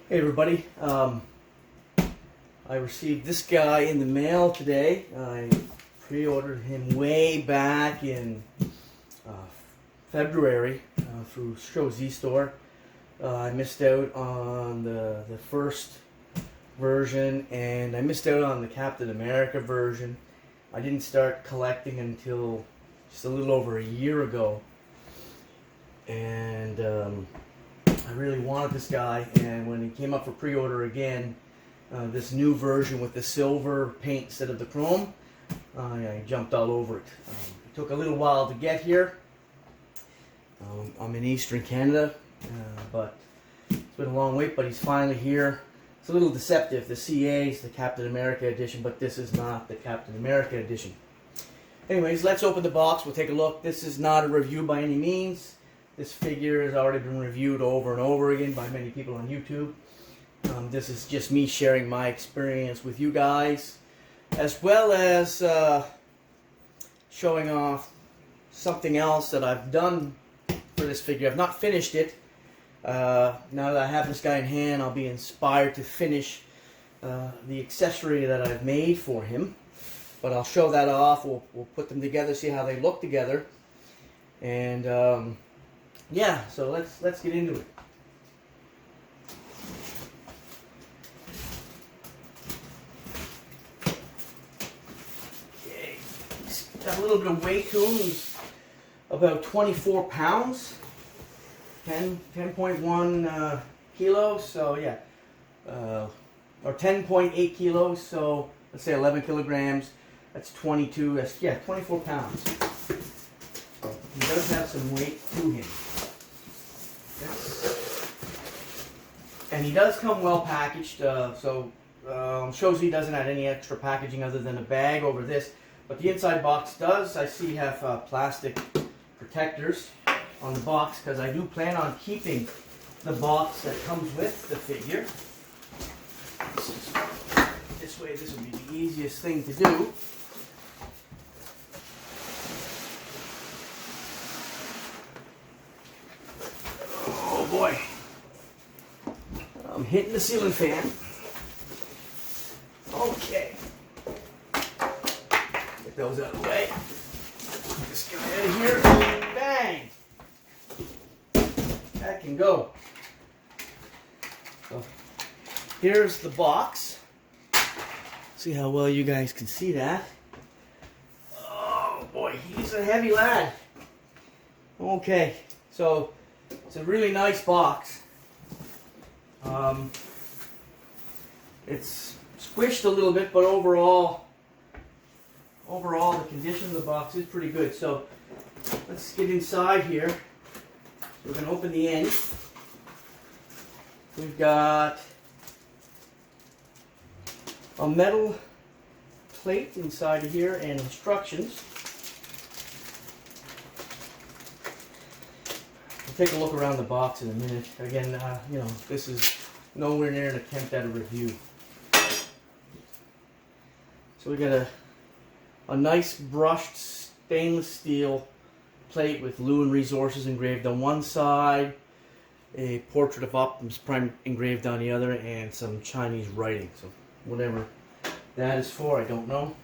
Hey everybody, I received this guy in the mail today. I pre-ordered him way back in February through Show Z Store. I missed out on the first version, and I missed out on the Captain America version. I didn't start collecting until just a little over a year ago, and I really wanted this guy, and when he came up for pre-order again, this new version with the silver paint instead of the chrome, I jumped all over it. It took a little while to get here. I'm in Eastern Canada, but it's been a long wait, but he's finally here. It's a little deceptive. The CA is the Captain America edition, but this is not the Captain America edition. Anyways, let's open the box. We'll take a look. This is not a review by any means. This figure has already been reviewed over and over again by many people on YouTube. This is just me sharing my experience with you guys, as well as showing off something else that I've done for this figure. I've not finished it. Now that I have this guy in hand, I'll be inspired to finish the accessory that I've made for him. But I'll show that off. We'll put them together, see how they look together, and yeah, so let's get into it. Okay, he's got a little bit of weight to him. He's about 24 pounds, 10.1 kilos. So yeah, or 10.8 kilos. So let's say 11 kilograms. That's 22. That's 24 pounds. So he does have some weight to him. And he does come well packaged, so shows he doesn't have any extra packaging other than a bag over this. But the inside box does, I see, have plastic protectors on the box, because I do plan on keeping the box that comes with the figure. This way, this would be the easiest thing to do. Boy, I'm hitting the ceiling fan. Okay, get those out of the way. Put this guy out of here. Bang! That can go. So here's the box. See how well you guys can see that. Oh boy, he's a heavy lad. Okay, so it's a really nice box. It's squished a little bit, but overall the condition of the box is pretty good. So let's get inside here. So we're going to open the end. We've got a metal plate inside of here and instructions. We'll take a look around the box in a minute. Again, you know, this is nowhere near an attempt at a review. So we got a nice brushed stainless steel plate with Lewin Resources engraved on one side, a portrait of Optimus Prime engraved on the other, and some Chinese writing. So whatever that is for, I don't know.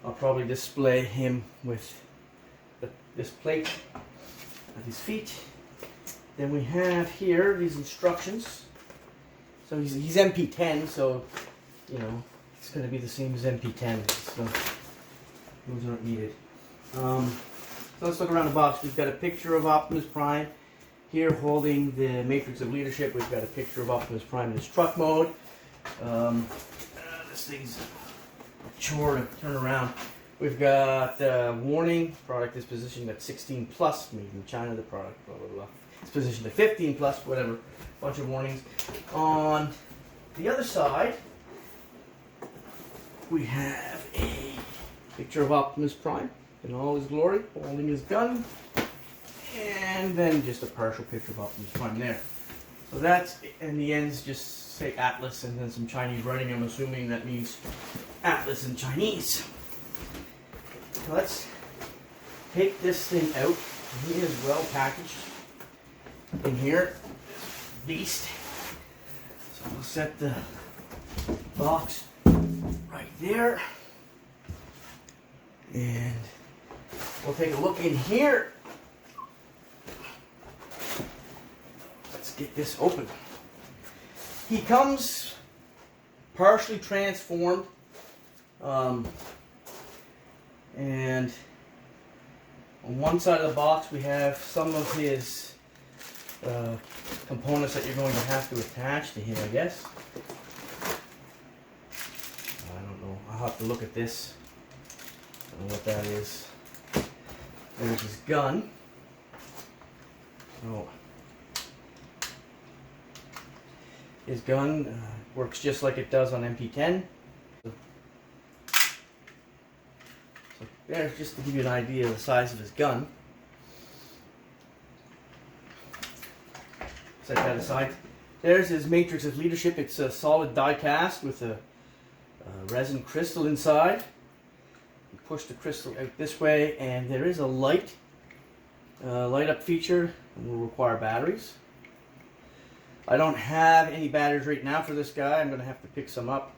I'll probably display him with this plate at his feet. Then we have here these instructions. So he's MP10, so you know it's going to be the same as MP10. So those aren't needed. So let's look around the box. We've got a picture of Optimus Prime here holding the Matrix of Leadership. We've got a picture of Optimus Prime in his truck mode. This thing's a chore to turn around. We've got warning, product is positioned at 16 plus, made in China, the product, blah, blah, blah. It's positioned at 15 plus, whatever, bunch of warnings. On the other side, we have a picture of Optimus Prime in all his glory, holding his gun, and then just a partial picture of Optimus Prime there. So that's, and the ends just say Atlas and then some Chinese writing. I'm assuming that means Atlas in Chinese. So let's take this thing out. He is well packaged in here, this beast. So We'll set the box right there. And we'll take a look in here. Let's get this open. He comes partially transformed. And on one side of the box we have some of his components that you're going to have to attach to him, I guess. I don't know. I'll have to look at this. I don't know what that is. There's his gun. Oh. His gun works just like it does on MP10. So there's just to give you an idea of the size of his gun. Set that aside. There's his matrix of leadership. It's a solid die cast with a resin crystal inside. You push the crystal out this way, and there is a light up feature, and will require batteries. I don't have any batteries right now for this guy. I'm going to have to pick some up.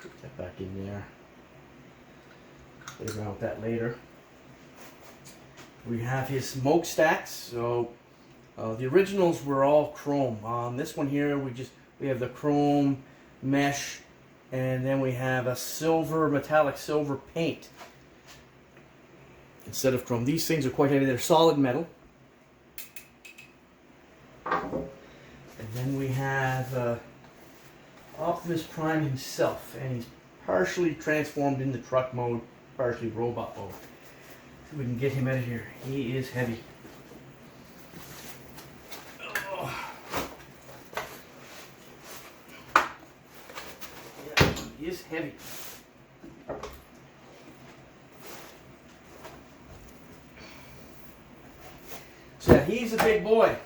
Put that back in there. Play around with that later. We have his smokestacks. So the originals were all chrome. On this one here, we have the chrome mesh, and then we have a silver, metallic silver paint instead of chrome. These things are quite heavy. They're solid metal. And then we have Optimus Prime himself, and he's partially transformed into truck mode, partially robot mode. So we can get him out of here. He is heavy. Oh. Yeah, he is heavy. So yeah, he's a big boy.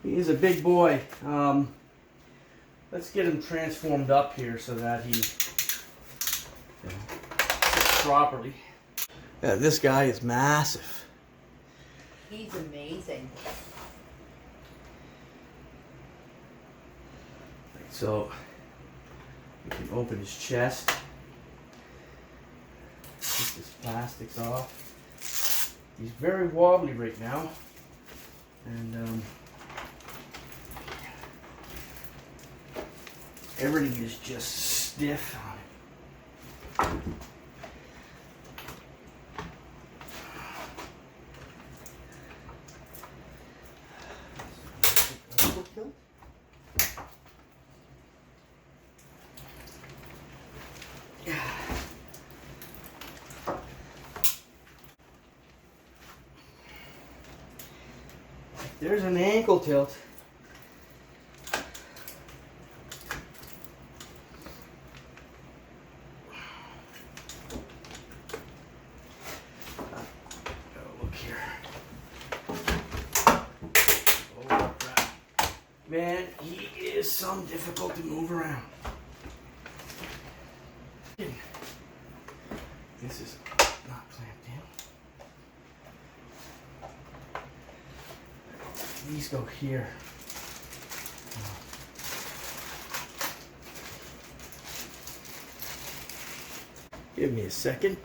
He is a big boy. Let's get him transformed up here so that he sits properly. Yeah, this guy is massive. He's amazing. So we can open his chest. Take this plastics off. He's very wobbly right now, and everything is just stiff on it. There's an ankle tilt. Look here. Oh crap. Man, he is some difficult to move around. This is not clamped in. These go here. Give me a second.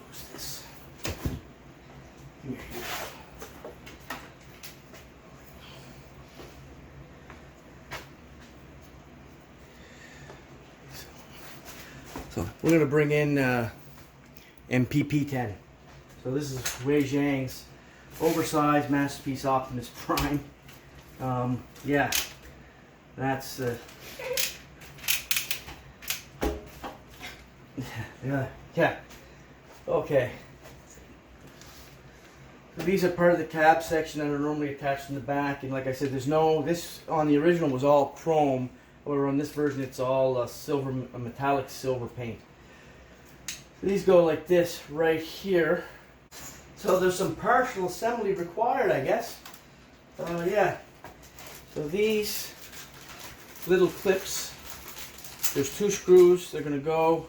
Who's this? Here. So we're going to bring in MPP10. So this is Wei Zhang's oversized masterpiece Optimus Prime. Yeah, that's yeah. Okay. So these are part of the cab section that are normally attached in the back, and like I said, there's no, this on the original was all chrome, or on this version it's all silver, metallic silver paint. So these go like this right here. So there's some partial assembly required, I guess. Yeah. So these little clips there's 2 screws. They're going to go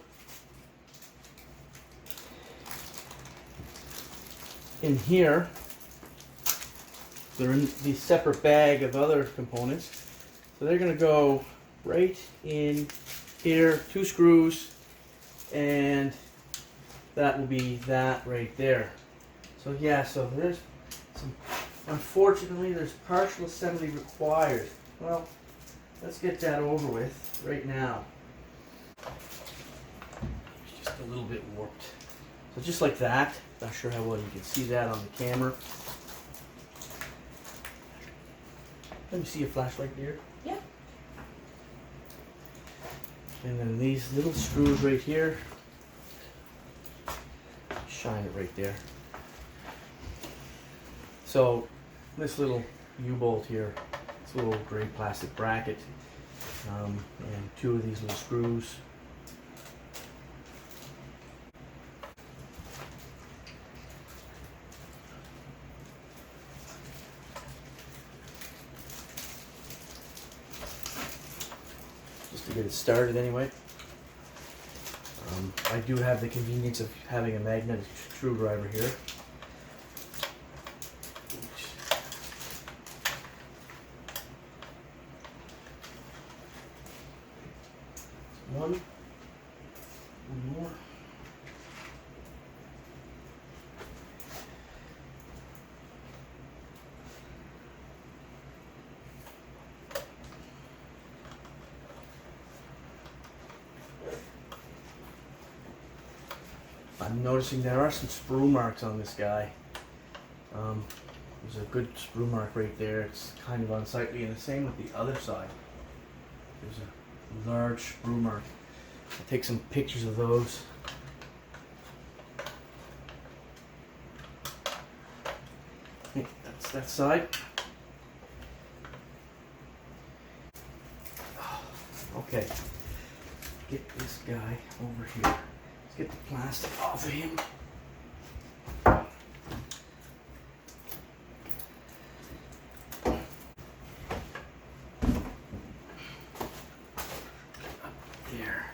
in here. They're in the separate bag of other components. So they're going to go right in here, 2 screws, and that will be that right there. So yeah, so there's some, unfortunately there's partial assembly required. Well, let's get that over with right now. It's just a little bit warped. So just like that. Not sure how well you can see that on the camera. Let me see a flashlight there. Yeah. And then these little screws right here. Shine it right there. So this little U-bolt here, it's a little gray plastic bracket, and 2 of these little screws. Just to get it started anyway. I do have the convenience of having a magnetic screwdriver here. One more. I'm noticing there are some sprue marks on this guy. There's a good sprue mark right there. It's kind of unsightly, and the same with the other side. There's a large sprue mark. I'll take some pictures of those. Okay, that's that side. Okay, get this guy over here. Let's get the plastic off of him. There.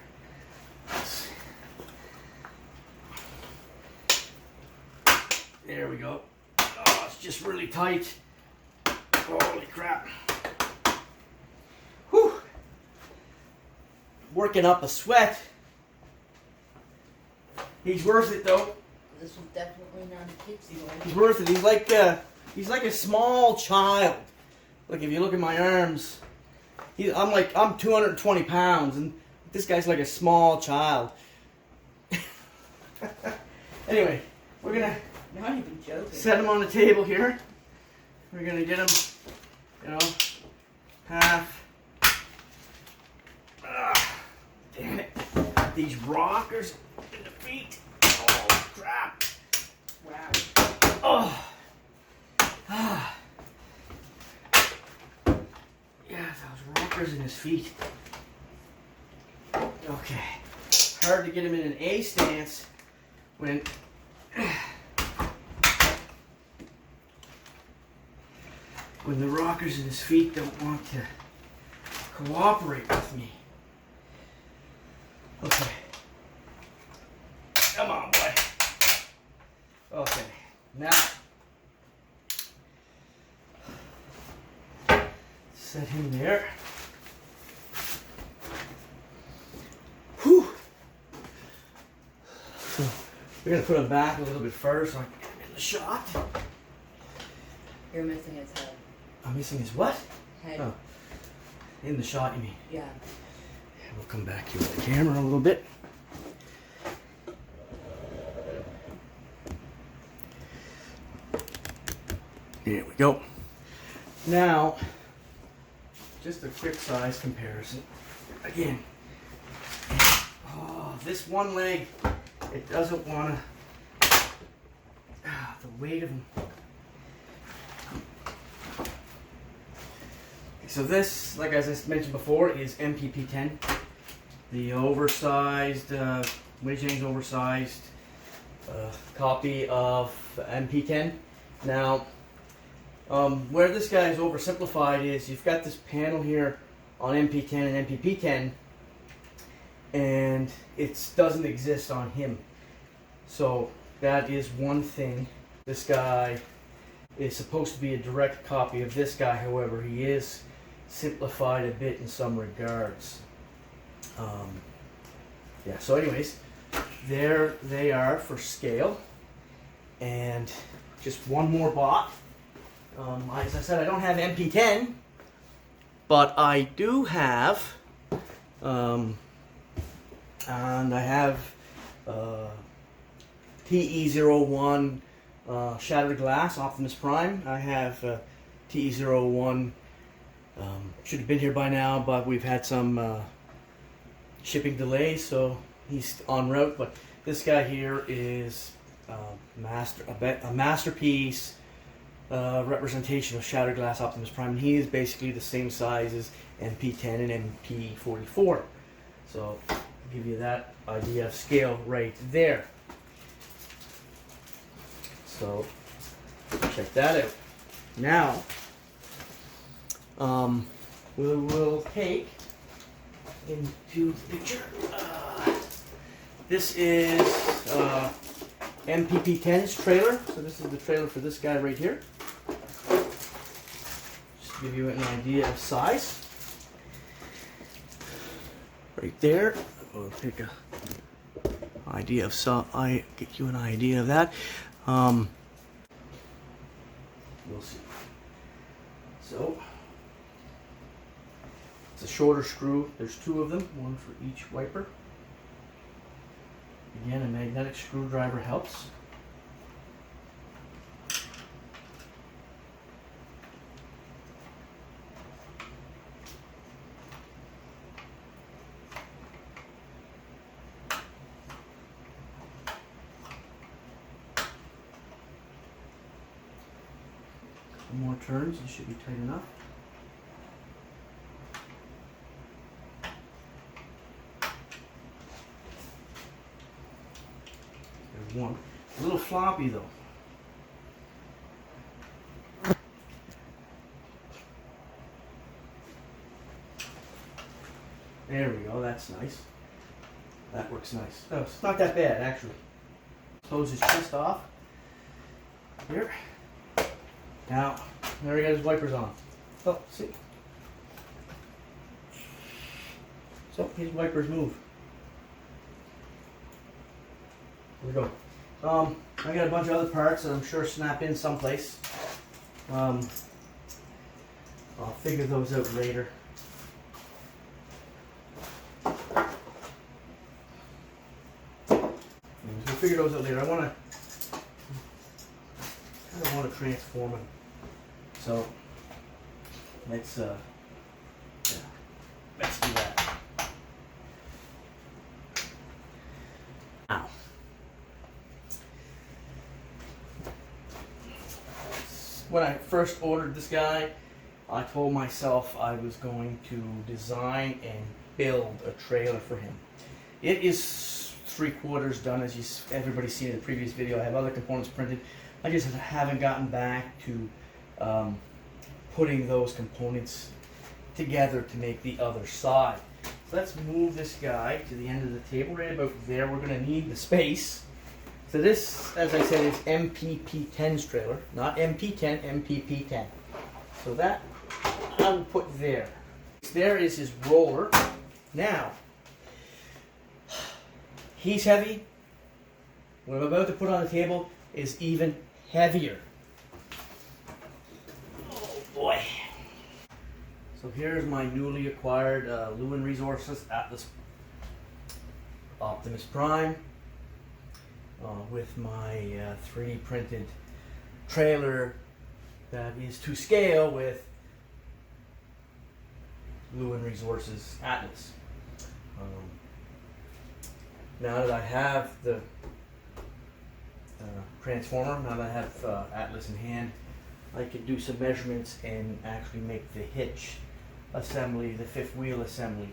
There we go. Oh, it's just really tight. Holy crap. Whew. Working up a sweat. He's worth it though. This was definitely not a kid's toy. He's worth it. He's like a small child. Look, if you look at my arms, I'm 220 pounds, and this guy's like a small child. Anyway, we're gonna Not even joking. set him on the table here. We're gonna get him, half. Damn it! These rockers in the feet. Oh crap! Wow. Oh. Yeah, those rockers in his feet. Okay. Hard to get him in an A stance when the rockers in his feet don't want to cooperate with me. Okay. Come on, boy. Okay. Now, set him there. Whew. So we're gonna put him back a little bit further so I can get him in the shot. You're missing his head. I'm missing his what? Head. Oh, in the shot, you mean? Yeah. We'll come back here with the camera a little bit. Here we go. Now, just a quick size comparison. Again, this one leg, it doesn't want to, the weight of him. So this, like as I mentioned before, is MPP10. The oversized, Weijiang's oversized copy of MP10. Now, where this guy is oversimplified is you've got this panel here on MP10 and MPP10, and it doesn't exist on him. So that is one thing. This guy is supposed to be a direct copy of this guy, however, he is simplified a bit in some regards. Yeah, so anyways, there they are for scale. And just one more bot. As I said, I don't have MP10, but I do have, and I have TE01 Shattered Glass Optimus Prime. I have TE01, should have been here by now, but we've had some shipping delays, so he's en route. But this guy here is a masterpiece representation of Shattered Glass Optimus Prime. And he is basically the same size as MP10 and MP44. So I'll give you that idea of scale right there. So check that out. Now we'll take into the picture. This is MPP10's trailer. So this is the trailer for this guy right here. Just to give you an idea of size. Right there. We'll take a idea of I get you an idea of that. We'll see. So it's a shorter screw. There's two of them, one for each wiper. Again, a magnetic screwdriver helps. Couple more turns, it should be tight enough. One. A little floppy though. There we go, that's nice. That works nice. Oh, it's not that bad actually. Close his chest off. Here. Now, there he got his wipers on. Oh, see. So his wipers move. There we go. I got a bunch of other parts that I'm sure snap in someplace. I'll figure those out later. We'll figure those out later. I kind of want to transform them. So let's do that. Now. When I first ordered this guy, I told myself I was going to design and build a trailer for him. It is 3/4 done, as everybody's seen in the previous video. I have other components printed. I just haven't gotten back to putting those components together to make the other side. So let's move this guy to the end of the table, right about there. We're going to need the space. So this, as I said, is MPP10's trailer, not MP10, MPP10. So that I will put there. There is his roller. Now, he's heavy. What I'm about to put on the table is even heavier. Oh boy. So here's my newly acquired Lewin Resources Atlas Optimus Prime. With my 3D printed trailer that is to scale with Lewin Resources Atlas. Now that I have the transformer, now that I have Atlas in hand, I can do some measurements and actually make the hitch assembly, the fifth wheel assembly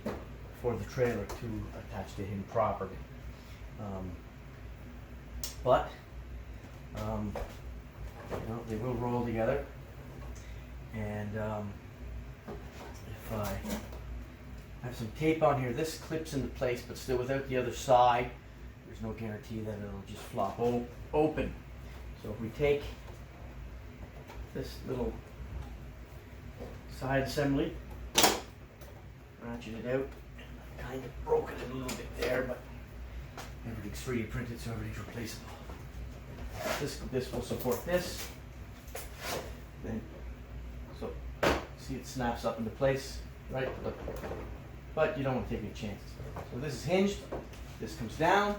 for the trailer to attach to him properly. But they will roll together, and if I have some tape on here. This clips into place, but still without the other side. There's no guarantee that it'll just flop open. So if we take this little side assembly, ratchet it out, kind of broken it a little bit there, but everything's 3D printed, so everything's replaceable. This will support this. Then, so see it snaps up into place, right? Look. But you don't want to take any chances. So this is hinged. This comes down.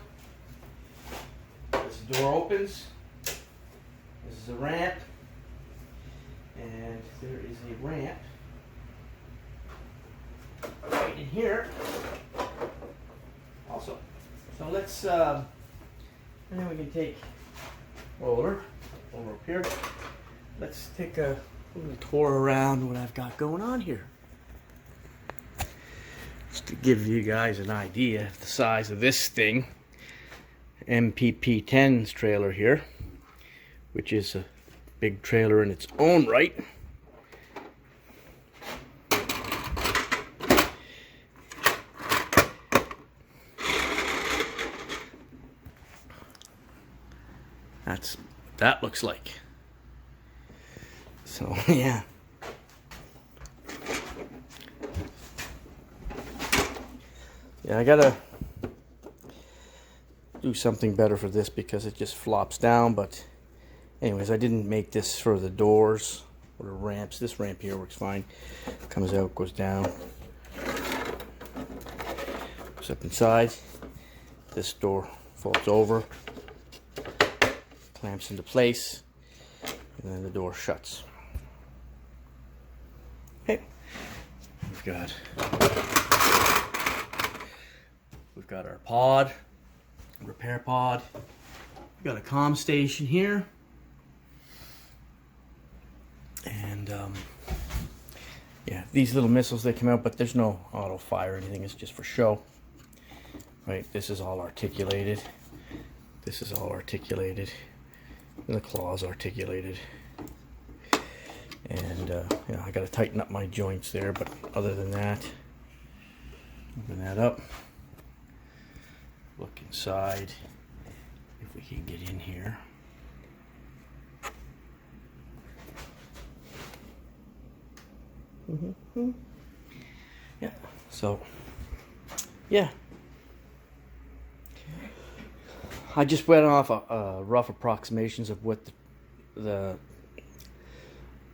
This door opens. This is a ramp. And there is a ramp right in here also. So let's, and then we can take over up here. Let's take a little tour around what I've got going on here. Just to give you guys an idea of the size of this thing. MPP10's trailer here, which is a big trailer in its own right. That's what that looks like. So yeah. Yeah, I gotta do something better for this because it just flops down, but anyways, I didn't make this for the doors or the ramps. This ramp here works fine. Comes out, goes down, goes up inside. This door folds over, clamps into place, and then the door shuts. Okay, we've got our pod, repair pod. We've got a comm station here, and yeah, these little missiles, they come out, but there's no auto fire or anything. It's just for show. Right, this is all articulated. This is all articulated. And the claw's articulated. And yeah, I gotta tighten up my joints there, but other than that, open that up. Look inside, if we can get in here. Yeah, so, yeah. I just went off rough approximations of what the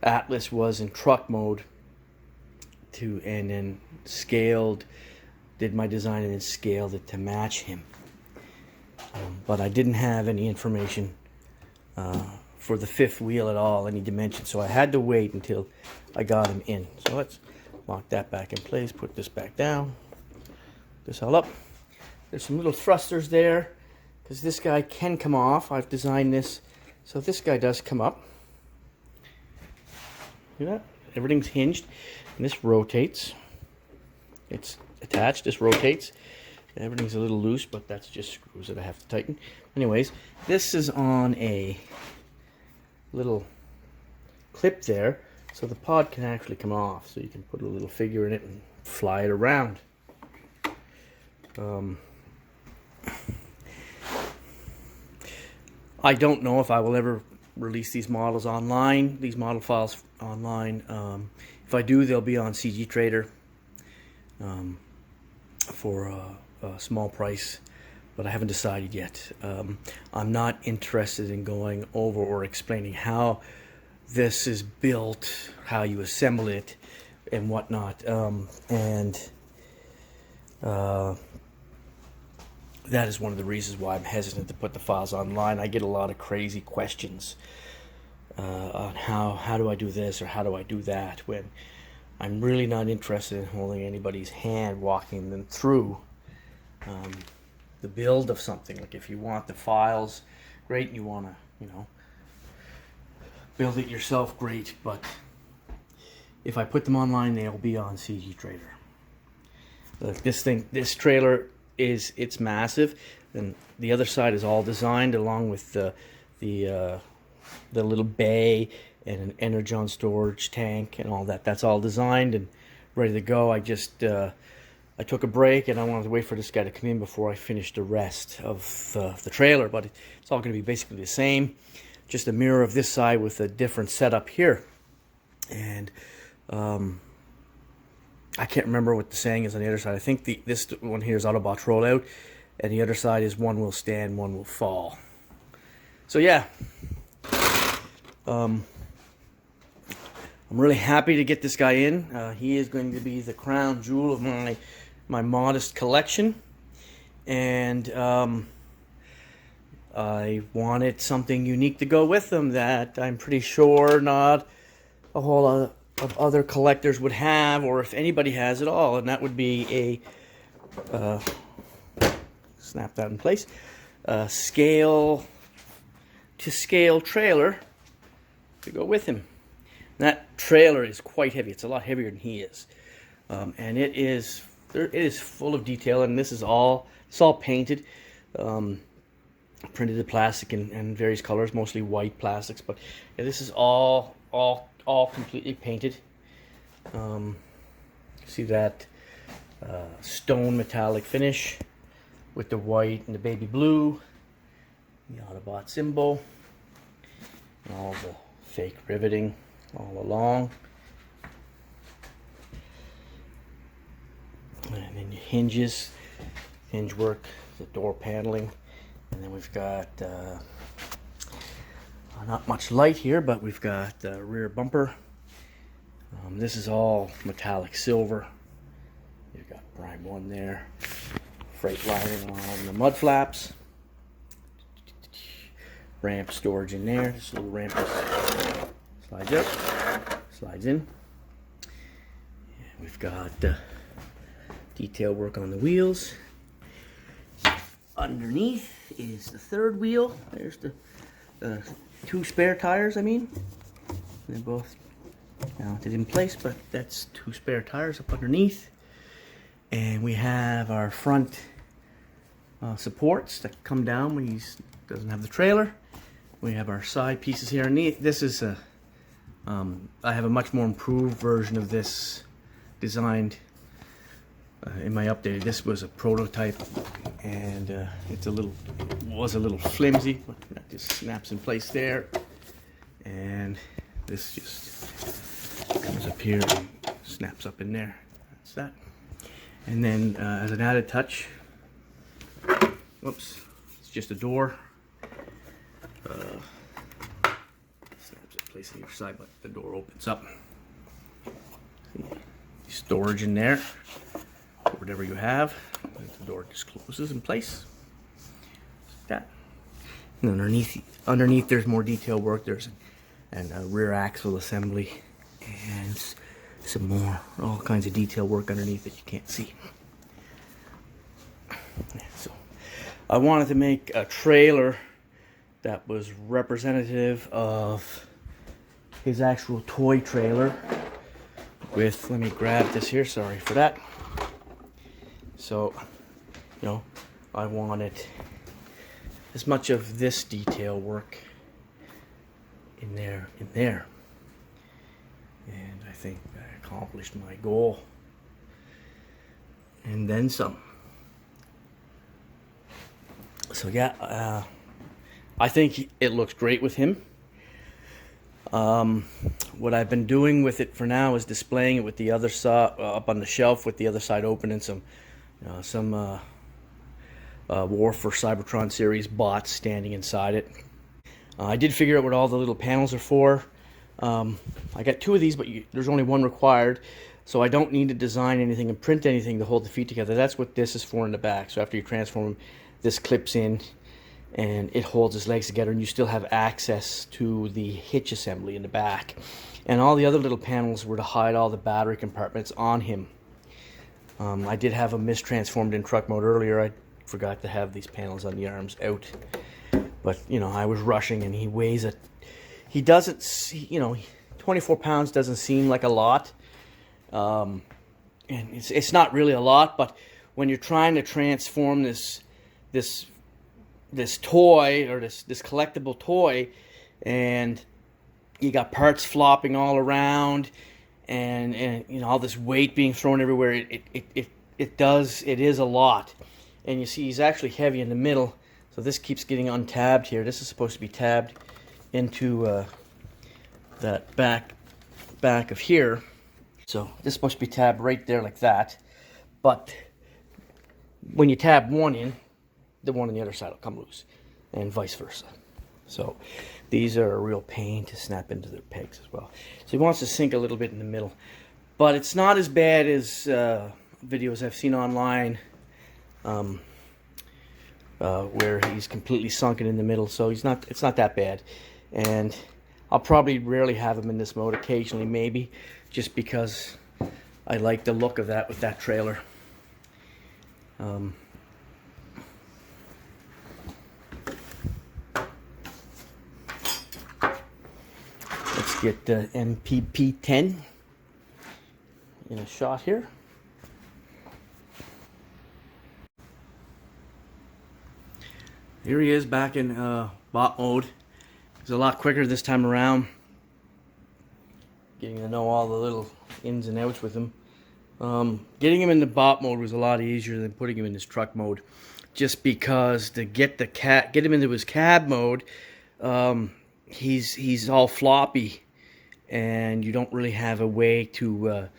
Atlas was in truck mode, and then did my design and then scaled it to match him. But I didn't have any information for the fifth wheel at all, any dimension, so I had to wait until I got him in. So let's lock that back in place, put this back down, this all up. There's some little thrusters there, because this guy can come off. I've designed this so this guy does come up. See that? Everything's hinged, and this rotates. It's attached, this rotates. Everything's a little loose, but that's just screws that I have to tighten. Anyways, this is on a little clip there, so the pod can actually come off. So you can put a little figure in it and fly it around. I don't know if I will ever release these models online, these model files online. If I do, they'll be on CG Trader for a small price, but I haven't decided yet. I'm not interested in going over or explaining how this is built, how you assemble it, and whatnot. That is one of the reasons why I'm hesitant to put the files online. I get a lot of crazy questions on how do I do this or how do I do that, when I'm really not interested in holding anybody's hand, walking them through the build of something. Like if you want the files, great, and you want to, build it yourself, great, but if I put them online, they'll be on CG Trader. Look, this trailer it's massive, and the other side is all designed along with the little bay and an energon storage tank and all that. That's all designed and ready to go. I just I took a break and I wanted to wait for this guy to come in before I finished the rest of the trailer, but it's all going to be basically the same, just a mirror of this side with a different setup here. And I can't remember what the saying is on the other side. I think this one here is Autobots rollout, and the other side is one will stand, one will fall. So yeah, I'm really happy to get this guy in. He is going to be the crown jewel of my modest collection, and I wanted something unique to go with him that I'm pretty sure not a whole lot of other collectors would have, or if anybody has at all, and that would be a snap that in place, scale to scale trailer to go with him. That trailer is quite heavy. It's a lot heavier than he is, and it is full of detail. And this is all painted, printed in plastic in various colors, mostly white plastics. But yeah, this is all completely painted. See that stone metallic finish with the white and the baby blue, the Autobot symbol, and all the fake riveting all along. And then the hinges, hinge work, the door paneling, and then we've got not much light here, but we've got the rear bumper. This is all metallic silver. You've got Prime 1 there, freight lining on the mud flaps, ramp storage in there. This little ramp slides up, slides in. And we've got detail work on the wheels. Underneath is the third wheel. There's the two spare tires, I mean. They're both mounted in place, but that's two spare tires up underneath. And we have our front supports that come down when he doesn't have the trailer. We have our side pieces here underneath. This is I have a much more improved version of this designed in my updated. This was a prototype, and was a little flimsy, but that just snaps in place there, and this just comes up here and snaps up in there. That's that. And then as an added touch, whoops, it's just a door. Snaps in place on your side, but the door opens up. See, storage in there, whatever you have. The door just closes in place. Like that. And underneath there's more detail work. There's a rear axle assembly and some more, all kinds of detail work underneath that you can't see. So I wanted to make a trailer that was representative of his actual toy trailer with, let me grab this here, sorry for that. So, you know, I wanted as much of this detail work in there. And I think I accomplished my goal. And then some. So yeah, I think it looks great with him. What I've been doing with it for now is displaying it with the other side up on the shelf, with the other side open, and some War for Cybertron series bots standing inside it. I did figure out what all the little panels are for. I got two of these, but there's only one required, so I don't need to design anything and print anything to hold the feet together. That's what this is for in the back. So after you transform them, this clips in and it holds his legs together, and you still have access to the hitch assembly in the back. And all the other little panels were to hide all the battery compartments on him. I did have him mistransformed in truck mode earlier. I forgot to have these panels on the arms out, but you know, I was rushing, and he weighs he doesn't, you know, 24 pounds doesn't seem like a lot, and it's not really a lot, but when you're trying to transform this toy, or this collectible toy, and you got parts flopping all around, and you know, all this weight being thrown everywhere, it is a lot. And you see he's actually heavy in the middle, so this keeps getting untabbed here. This is supposed to be tabbed into that back of here. So this is supposed to be tabbed right there like that. But when you tab one in, the one on the other side will come loose, and vice versa. So these are a real pain to snap into their pegs as well. So he wants to sink a little bit in the middle, but it's not as bad as videos I've seen online where he's completely sunken in the middle. So it's not that bad, and I'll probably rarely have him in this mode. Occasionally, maybe, just because I like the look of that with that trailer. Let's get the MPP10 in a shot here. Here he is back in bot mode. He's a lot quicker this time around. Getting to know all the little ins and outs with him. Getting him into bot mode was a lot easier than putting him in his truck mode, just because to get him into his cab mode, he's all floppy, and you don't really have a way to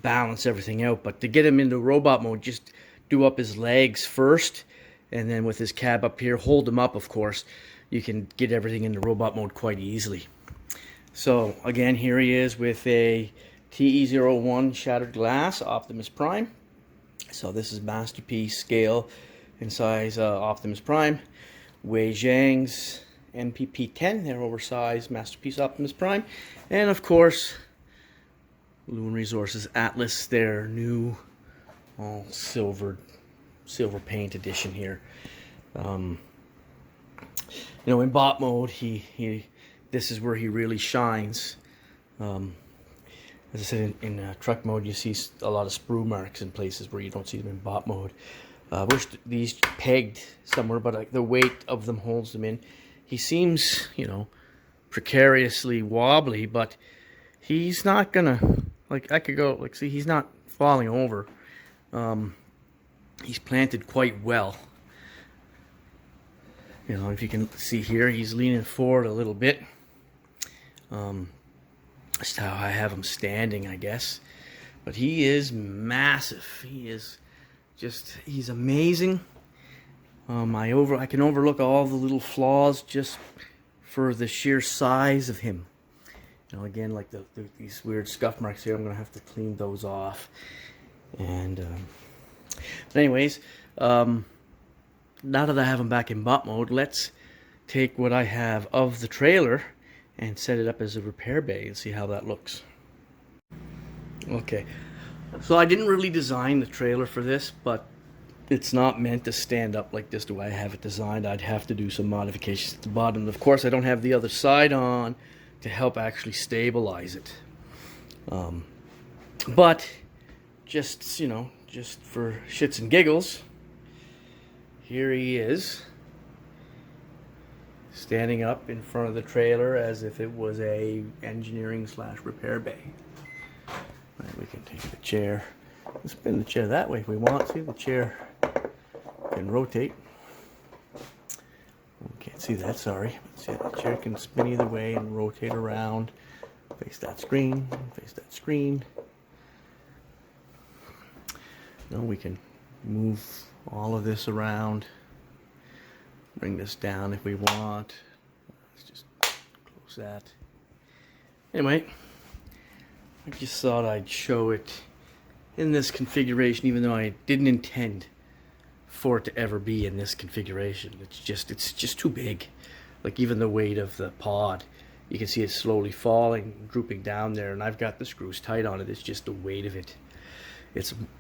balance everything out. But to get him into robot mode, just do up his legs first, and then with his cab up here, hold him up, of course. You can get everything into robot mode quite easily. So again, here he is with a TE01 Shattered Glass Optimus Prime. So this is Masterpiece scale and size Optimus Prime. Wei Zhang's MPP10, their oversized Masterpiece Optimus Prime. And of course, Lewin Resources Atlas, their new all silver paint edition here. You know, in bot mode, this is where he really shines. As I said, in truck mode, you see a lot of sprue marks in places where you don't see them in bot mode. I wish these pegged somewhere, but the weight of them holds them in. He seems, you know, precariously wobbly, but he's not gonna, like, I could go, like, see, he's not falling over. He's planted quite well. You know, if you can see here, he's leaning forward a little bit. That's how I have him standing, I guess. But he is massive. He's amazing. I can overlook all the little flaws just for the sheer size of him. You know, again, like these weird scuff marks here, I'm gonna have to clean those off. And but anyways, now that I have him back in bot mode, let's take what I have of the trailer and set it up as a repair bay and see how that looks. Okay, so I didn't really design the trailer for this, but it's not meant to stand up like this the way I have it designed. I'd have to do some modifications at the bottom. Of course, I don't have the other side on to help actually stabilize it. But just, you know, just for shits and giggles, here he is, standing up in front of the trailer as if it was a engineering/repair bay. Right, we can take the chair, let's spin the chair that way if we want. See, the chair can rotate. We can't see that, sorry. See, the chair can spin either way and rotate around. Face that screen, face that screen. Now we can move all of this around. Bring this down if we want. Let's just close that. Anyway, I just thought I'd show it in this configuration, even though I didn't intend for it to ever be in this configuration. It's just too big. Like, even the weight of the pod, you can see it slowly falling, drooping down there, and I've got the screws tight on it. It's just the weight of it.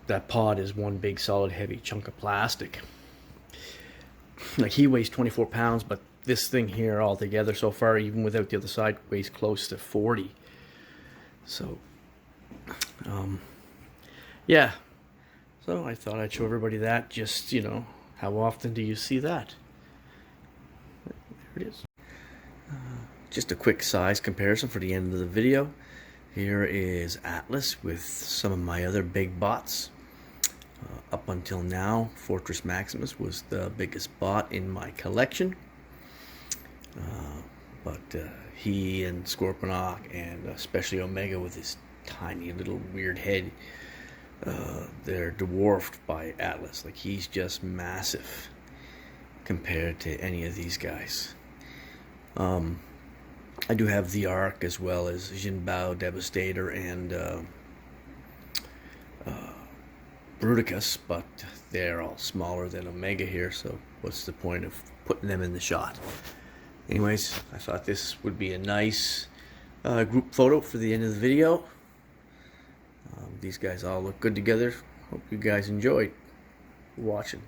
That pod is one big solid heavy chunk of plastic. Like, he weighs 24 pounds, but this thing here altogether so far, even without the other side, weighs close to 40. So, yeah. So I thought I'd show everybody that. Just, you know, how often do you see that? There it is. Just a quick size comparison for the end of the video. Here is Atlas with some of my other big bots. Up until now, Fortress Maximus was the biggest bot in my collection. But he and Scorponok, and especially Omega with his tiny little weird head, they're dwarfed by Atlas. Like, he's just massive compared to any of these guys. I do have the Ark as well as Jinbao, Devastator, and Bruticus, but they're all smaller than Omega here, so what's the point of putting them in the shot? Anyways, I thought this would be a nice group photo for the end of the video. These guys all look good together. Hope you guys enjoyed watching.